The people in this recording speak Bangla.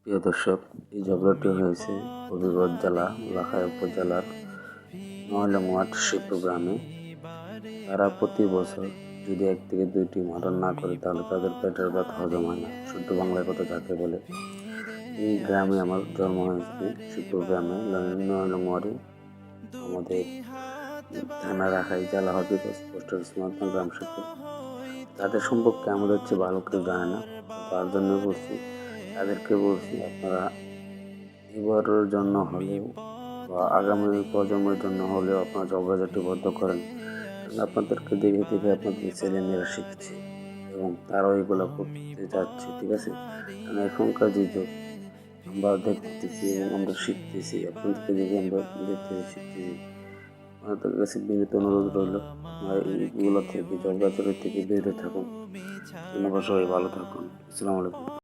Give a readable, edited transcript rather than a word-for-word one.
প্রিয় দর্শক, এই ঝগড়াটি হয়েছে হবিগঞ্জ জেলা লাখাই উপজেলার ৯ নং ওয়ার্ড শিবপুর গ্রামে। তারা প্রতি বছর যদি ১ থেকে ২টি মাটন না করে তাহলে তাদের পেটের ভাত হজম হয় না, শুদ্ধ বাংলায় কথা যাকে বলে। এই গ্রামে আমার জন্ম হয়েছে, শিবপুর গ্রামে ৯ নং ওয়ার্ডে, আমাদের থানা রাখাই, জেলা হবিগঞ্জ, পোস্ট অফিস মহাত্মা, গ্রাম শিবপুর। তাদের সম্পর্কে আমাদের চেয়ে ভালো কেউ জানে না, তার জন্য বলছি, তাদেরকে বলছি আপনারা এবারের জন্য হলেও বা আগামী প্রজন্মের জন্য হলেও আপনারা ঝগড়াঝাটি বন্ধ করেন। কারণ আপনাদেরকে দেখে দেখে আপনাদের ছেলেমেয়েরা শিখছে এবং তারাও এগুলো করতে যাচ্ছে, ঠিক আছে? কারণ এখনকার যে যুগ, আমরা দেখতেছি এবং আমরা শিখতেছি, আপনাদেরকে দেখে আমরা দেখতেছি, শিখতেছি। আপনাদের কাছে বিনীত অনুরোধ রইল, আপনারা এইগুলো থেকে, ঝগড়াঝাটি থেকে বিরত থাকুন। ধন্যবাদ, সবাই ভালো থাকুন। আসসালামু আলাইকুম।